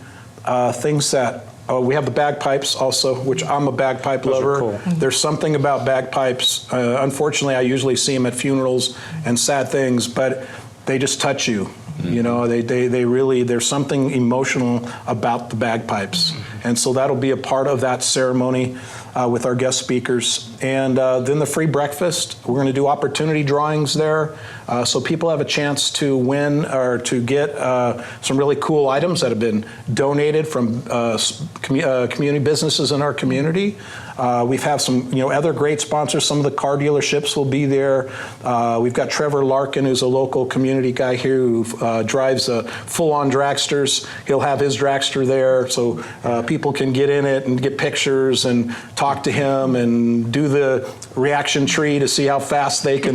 things that we have the bagpipes also, which I'm a bagpipe lover.
Cool.
There's something about bagpipes. Unfortunately, I usually see them at funerals and sad things, but they just touch you. You know, they really, there's something emotional about the bagpipes. And so that'll be a part of that ceremony with our guest speakers. And then the free breakfast, we're going to do opportunity drawings there. So people have a chance to win or to get some really cool items that have been donated from community businesses in our community. We've had some other great sponsors. Some of the car dealerships will be there. We've got Trevor Larkin, who's a local community guy here who drives full-on dragsters. He'll have his dragster there so people can get in it and get pictures and talk to him and do the reaction tree to see how fast they can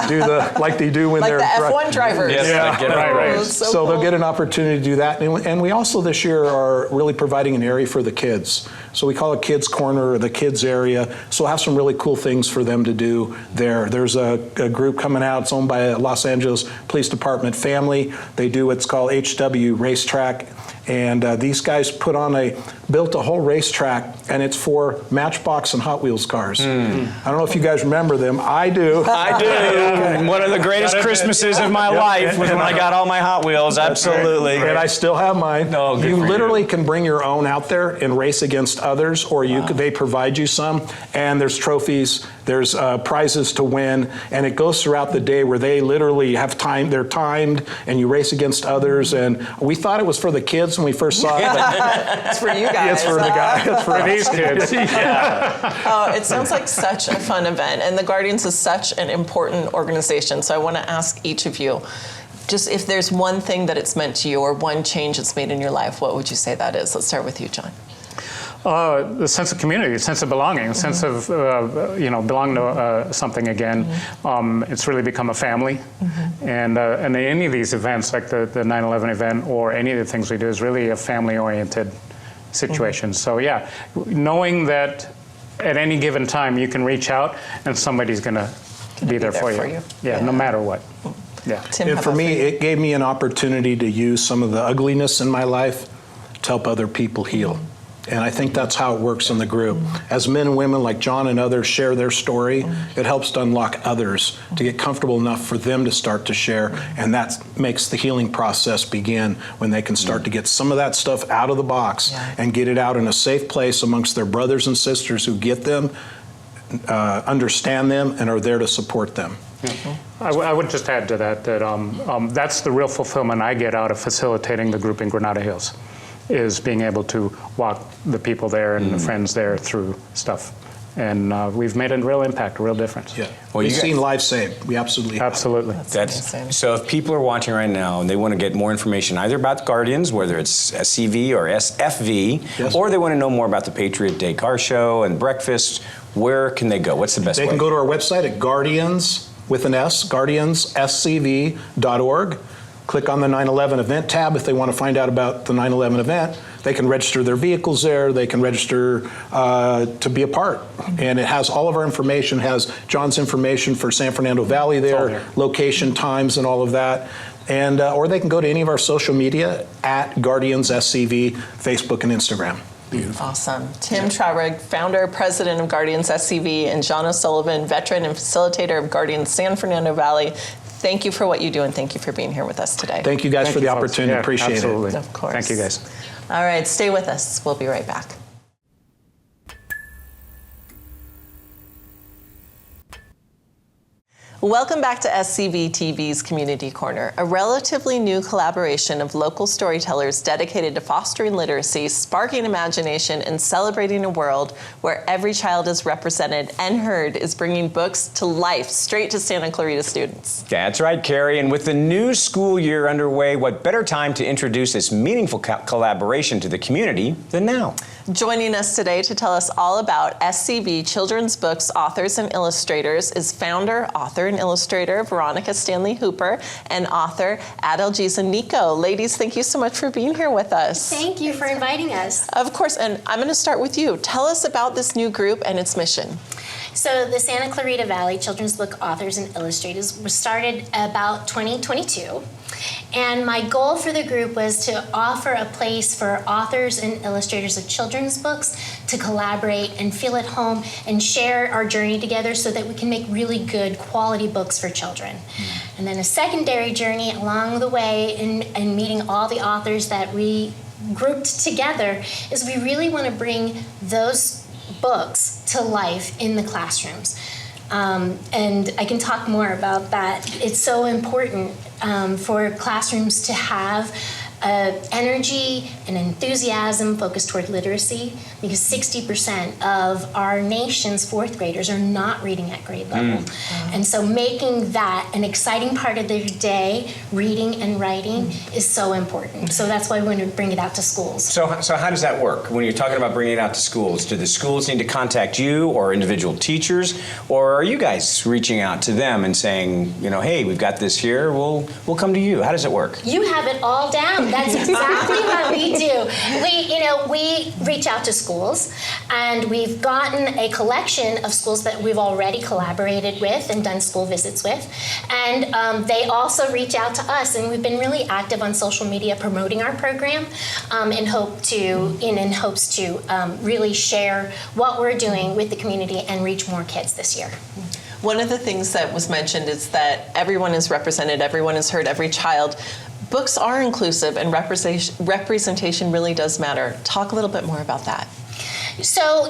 do like they do when
like
they're
the F1 drivers.
Yes,
right.
So they'll get an opportunity to do that. And we also this year are really providing an area for the kids. So we call it Kids Corner or the Kids Area. So we'll have some really cool things for them to do there. There's a group coming out. It's owned by a Los Angeles Police Department family. They do what's called HW Racetrack. And these guys built a whole racetrack, and it's for Matchbox and Hot Wheels cars. I don't know if you guys remember them. I do.
I do. One of the greatest Christmases of my life was when I got all my Hot Wheels. Absolutely.
And I still have mine.
Oh, good
you
for
literally can bring your own out there and race against others, or they provide you some. And there's trophies, there's prizes to win, and it goes throughout the day where they literally have time. They're timed, and you race against others. And we thought it was for the kids when we first saw it.
It's for you guys.
It's for the guys. It's for
These kids.
It sounds like such a fun event, and the Guardians is such an important organization. So I want to ask each of you, just if there's one thing that it's meant to you or one change it's made in your life, what would you say that is? Let's start with you, John.
The sense of community, the sense of belonging, sense of belonging to something again. It's really become a family, and any of these events, like the 9/11 event or any of the things we do, is really a family-oriented situation. So yeah, knowing that at any given time you can reach out and somebody's going to be there for you. Yeah, no matter what. Yeah.
Tim,
And for me, it gave me an opportunity to use some of the ugliness in my life to help other people heal. And I think that's how it works in the group. As men and women like John and others share their story, it helps to unlock others to get comfortable enough for them to start to share. And that makes the healing process begin when they can start to get some of that stuff out of the box and get it out in a safe place amongst their brothers and sisters who get them. understand them and are there to support them.
I would just add to that that's the real fulfillment I get out of facilitating the group in Granada Hills, is being able to walk the people there and the friends there through stuff. And we've made a real impact, a real difference.
Yeah. Well, you've seen lives saved. We absolutely have.
Absolutely.
So if people are watching right now and they want to get more information either about Guardians, whether it's SCV or SFV,
Yes.
or they want to know more about the Patriot Day Car Show and breakfast, where can they go? What's the best way?
They can go to our website at Guardians, with an S, guardiansscv.org. Click on the 9/11 event tab if they want to find out about the 9/11 event. They can register their vehicles there. They can register to be a part. And it has all of our information, has John's information for San Fernando Valley there, location, times, and all of that. And or they can go to any of our social media at Guardians SCV, Facebook and Instagram.
Beautiful. Awesome. Tim Traurig, founder, president of Guardians SCV, and John O'Sullivan, veteran and facilitator of Guardians San Fernando Valley. Thank you for what you do, and thank you for being here with us today.
Thank you guys for the opportunity.
Yeah,
Appreciate
absolutely.
it.
Of course.
Thank you guys.
All right, stay with us. We'll be right back. Welcome back to SCVTV's Community Corner, a relatively new collaboration of local storytellers dedicated to fostering literacy, sparking imagination, and celebrating a world where every child is represented and heard, is bringing books to life straight to Santa Clarita students.
That's right, Carrie. And with the new school year underway, what better time to introduce this meaningful collaboration to the community than now?
Joining us today to tell us all about SCV Children's Books Authors and Illustrators is founder, author, and illustrator Veronica Stanley Hooper and author Adalgisa Nico. Ladies, thank you so much for being here with us.
Thank you for inviting us.
Of course, and I'm going to start with you. Tell us about this new group and its mission.
So the Santa Clarita Valley Children's Book Authors and Illustrators was started about 2022. And my goal for the group was to offer a place for authors and illustrators of children's books to collaborate and feel at home and share our journey together so that we can make really good quality books for children. And then a secondary journey along the way in meeting all the authors that we grouped together is we really want to bring those books to life in the classrooms. And I can talk more about that. It's so important for classrooms to have energy and enthusiasm focused toward literacy, because 60% of our nation's fourth graders are not reading at grade level. And so making that an exciting part of their day, reading and writing, is so important. So that's why we want to bring it out to schools.
So how does that work? When you're talking about bringing it out to schools, do the schools need to contact you or individual teachers, or are you guys reaching out to them and saying, you know, hey, we've got this here, we'll come to you? How does it work?
You have it all down. That's exactly what we do. We reach out to schools, and we've gotten a collection of schools that we've already collaborated with and done school visits with. And they also reach out to us, and we've been really active on social media promoting our program in hopes to really share what we're doing with the community and reach more kids this year.
One of the things that was mentioned is that everyone is represented, everyone is heard, every child. Books are inclusive, and representation really does matter. Talk a little bit more about that.
So,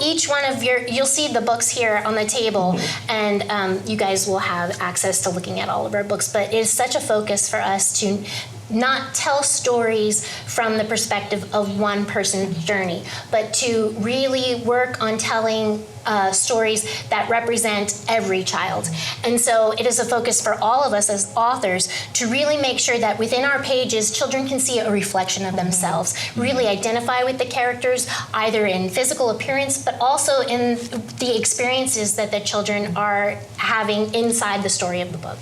each one of you'll see the books here on the table, and you guys will have access to looking at all of our books, but it is such a focus for us to not tell stories from the perspective of one person's journey, but to really work on telling stories that represent every child. And so it is a focus for all of us as authors to really make sure that within our pages, children can see a reflection of themselves, really identify with the characters, either in physical appearance, but also in the experiences that the children are having inside the story of the book.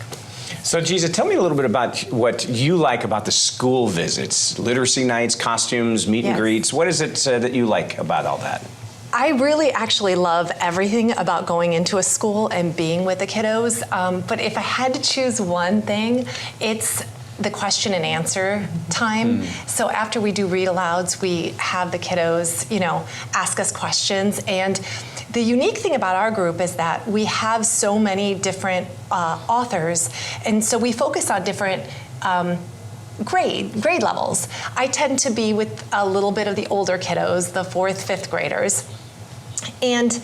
So, Gisa, tell me a little bit about what you like about the school visits, literacy nights, costumes, meet and greets. What is it that you like about all that?
I really actually love everything about going into a school and being with the kiddos. But if I had to choose one thing, it's the question and answer time. So after we do read alouds, we have the kiddos, ask us questions. And the unique thing about our group is that we have so many different authors, and so we focus on different grade levels. I tend to be with a little bit of the older kiddos, the 4th, 5th graders. And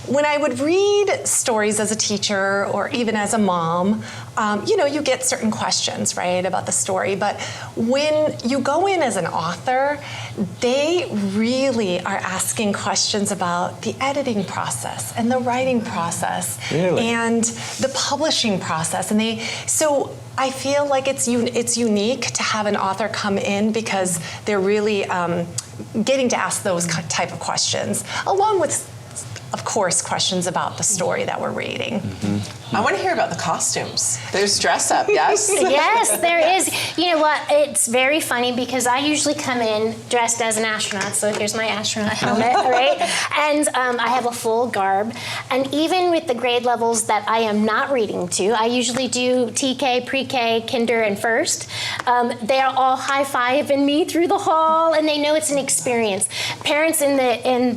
when I would read stories as a teacher or even as a mom, you get certain questions, right, about the story. But when you go in as an author, they really are asking questions about the editing process and the writing process and the publishing process. So I feel like it's unique to have an author come in because they're really getting to ask those type of questions, along with, of course, questions about the story that we're reading.
I want to hear about the costumes. There's dress up, yes?
Yes, there is. You know what? It's very funny because I usually come in dressed as an astronaut. So here's my astronaut helmet, right? And I have a full garb. And even with the grade levels that I am not reading to, I usually do TK, pre-K, kinder, and first. They are all high-fiving me through the hall, and they know it's an experience. Parents in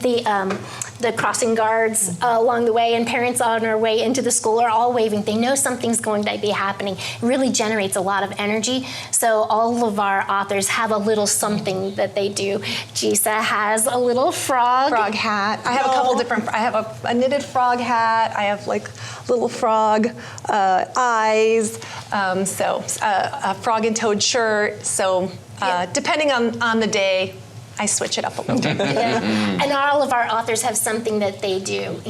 the crossing guards along the way and parents on our way into the school are all waving. They know something's going to be happening. It really generates a lot of energy. So all of our authors have a little something that they do. Gisa has a little frog
hat. I have a couple different, I have a knitted frog hat. I have like little frog eyes. A frog and toad shirt. So depending on the day, I switch it up a little bit.
And all of our authors have something that they do,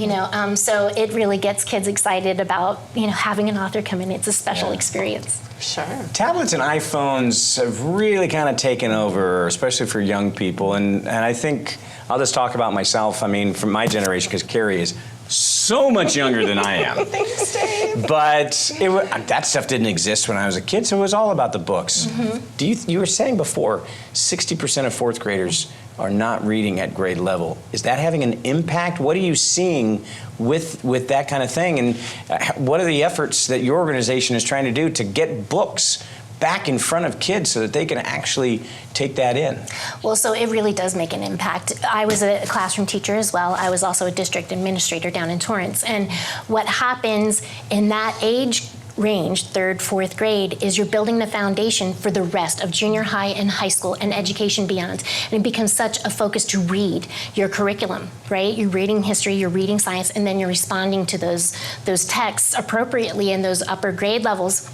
so it really gets kids excited about, having an author come in. It's a special experience.
Sure.
Tablets and iPhones have really kind of taken over, especially for young people. And I think I'll just talk about myself. I mean, from my generation, because Carrie is so much younger than I am.
Thanks, Dave.
But that stuff didn't exist when I was a kid, so it was all about the books. You were saying before, 60% of fourth graders are not reading at grade level. Is that having an impact? What are you seeing with that kind of thing? And what are the efforts that your organization is trying to do to get books back in front of kids so that they can actually take that in?
Well, so it really does make an impact. I was a classroom teacher as well. I was also a district administrator down in Torrance. And what happens in that age range, 3rd, 4th grade, is you're building the foundation for the rest of junior high and high school and education beyond. And it becomes such a focus to read your curriculum, right? You're reading history, you're reading science, and then you're responding to those texts appropriately in those upper grade levels.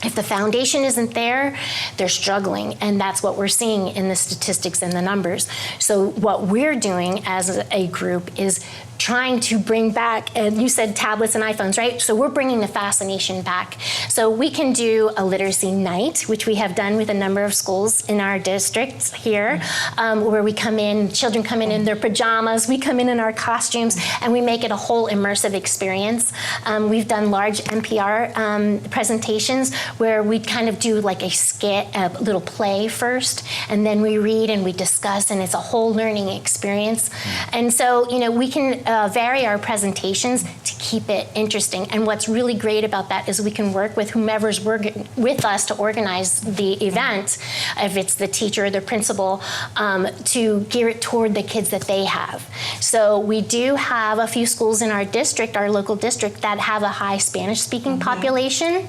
If the foundation isn't there, they're struggling, and that's what we're seeing in the statistics and the numbers. So what we're doing as a group is trying to bring back, and you said tablets and iPhones, right? So we're bringing the fascination back. So we can do a literacy night, which we have done with a number of schools in our districts here, where we come in, children come in their pajamas, we come in our costumes, and we make it a whole immersive experience. We've done large NPR presentations where we kind of do like a skit, a little play first, and then we read and we discuss, and it's a whole learning experience. And so, we can vary our presentations to keep it interesting. And what's really great about that is we can work with whomever's working with us to organize the event, if it's the teacher or the principal, to gear it toward the kids that they have. So we do have a few schools in our district, our local district, that have a high Spanish-speaking population.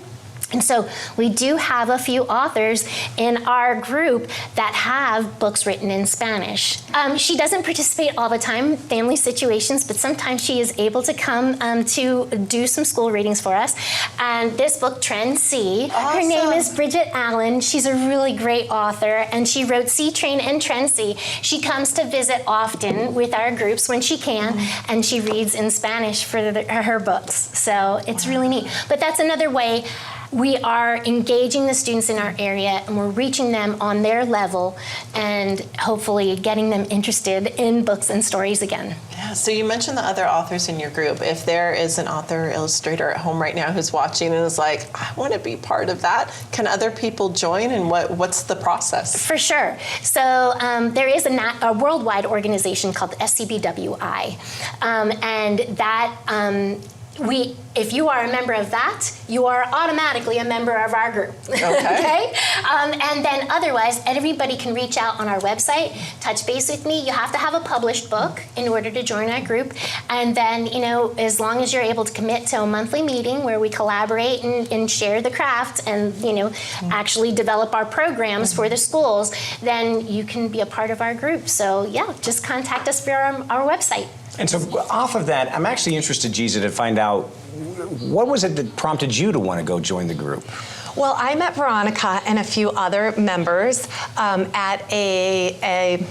And so we do have a few authors in our group that have books written in Spanish. She doesn't participate all the time, family situations, but sometimes she is able to come to do some school readings for us. And this book, Trend C, her name is Bridget Allen. She's a really great author, and she wrote C Train and Trend C. She comes to visit often with our groups when she can, and she reads in Spanish for her books. So it's really neat. But that's another way we are engaging the students in our area, and we're reaching them on their level and hopefully getting them interested in books and stories again.
Yeah, so you mentioned the other authors in your group. If there is an author or illustrator at home right now who's watching and is like, I want to be part of that, can other people join, and what's the process?
For sure. So there is a worldwide organization called SCVTV, and that if you are a member of that, you are automatically a member of our group. Okay? And then otherwise, everybody can reach out on our website, touch base with me. You have to have a published book in order to join our group. And then, as long as you're able to commit to a monthly meeting where we collaborate and share the craft and, actually develop our programs for the schools, then you can be a part of our group. So, yeah, just contact us via our website.
And so off of that, I'm actually interested, Giza, to find out what was it that prompted you to want to go join the group?
Well, I met Veronica and a few other members at a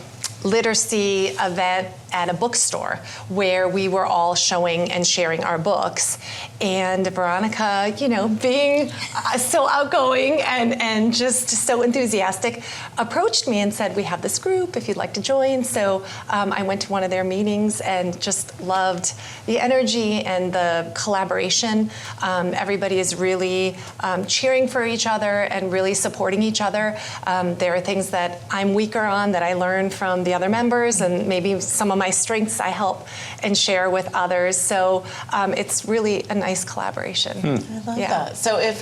literacy event at a bookstore where we were all showing and sharing our books. And Veronica, you know, being so outgoing and just so enthusiastic, approached me and said, we have this group if you'd like to join. So I went to one of their meetings and just loved the energy and the collaboration. Everybody is really cheering for each other and really supporting each other. There are things that I'm weaker on that I learned from the other members, and maybe some of my strengths I help and share with others. So it's really a nice collaboration.
I love that. So if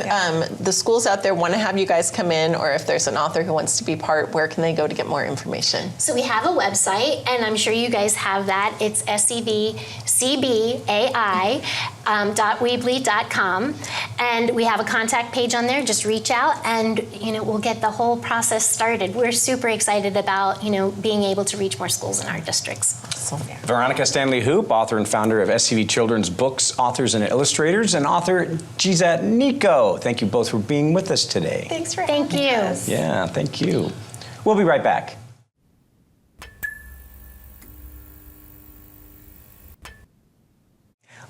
the schools out there want to have you guys come in, or if there's an author who wants to be part, where can they go to get more information?
So we have a website, and I'm sure you guys have that. It's scvcbai.weebly.com, and we have a contact page on there. Just reach out, and we'll get the whole process started. We're super excited about being able to reach more schools in our districts.
Awesome.
Veronica Stanley Hoop, author and founder of SCV Children's Books, Authors and Illustrators, and author Giza Nico. Thank you both for being with us today.
Thanks for
Thank
having
you.
us.
Yeah, thank you. We'll be right back.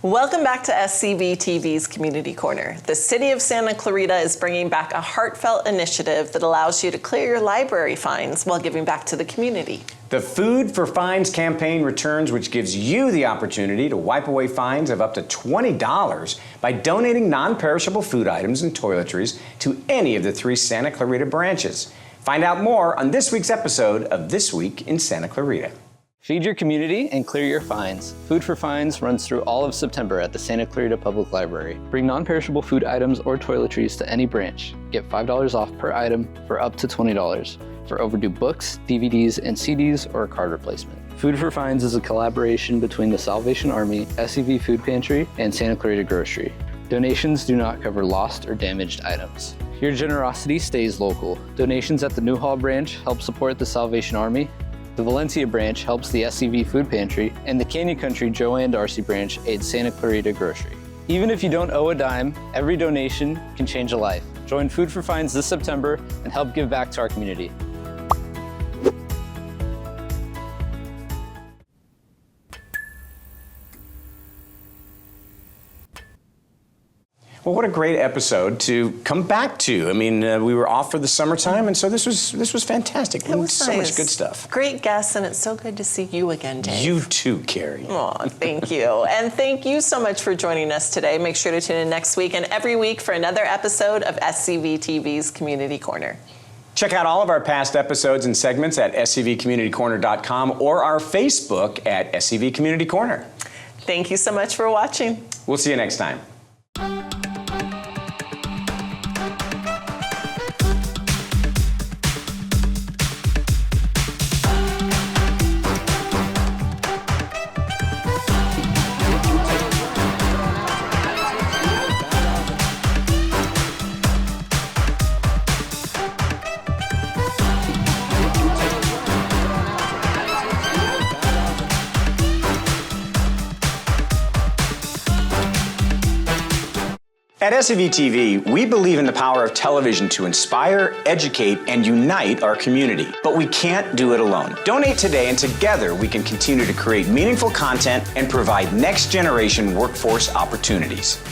Welcome back to SCVTV's Community Corner. The City of Santa Clarita is bringing back a heartfelt initiative that allows you to clear your library fines while giving back to the community.
The Food for Fines campaign returns, which gives you the opportunity to wipe away fines of up to $20 by donating non-perishable food items and toiletries to any of the 3 Santa Clarita branches. Find out more on this week's episode of This Week in Santa Clarita.
Feed your community and clear your fines. Food for Fines runs through all of September at the Santa Clarita Public Library. Bring non-perishable food items or toiletries to any branch. Get $5 off per item for up to $20 for overdue books, DVDs, and CDs, or a card replacement. Food for Fines is a collaboration between the Salvation Army, SCV Food Pantry, and Santa Clarita Grocery. Donations do not cover lost or damaged items. Your generosity stays local. Donations at the Newhall branch help support the Salvation Army. The Valencia branch helps the SCV Food Pantry, and the Canyon Country Joanne Darcy branch aids Santa Clarita Grocery. Even if you don't owe a dime, every donation can change a life. Join Food for Fines this September and help give back to our community.
Well, what a great episode to come back to. I mean, we were off for the summertime, and so this was fantastic.
It was
so
nice.
much good stuff.
Great guests, and it's so good to see you again, Dave.
You too, Carrie.
Aw, thank you. And thank you so much for joining us today. Make sure to tune in next week and every week for another episode of SCVTV's Community Corner.
Check out all of our past episodes and segments at scvcommunitycorner.com or our Facebook at SCV Community Corner.
Thank you so much for watching.
We'll see you next time. At SCVTV, we believe in the power of television to inspire, educate, and unite our community. But we can't do it alone. Donate today, and together we can continue to create meaningful content and provide next-generation workforce opportunities.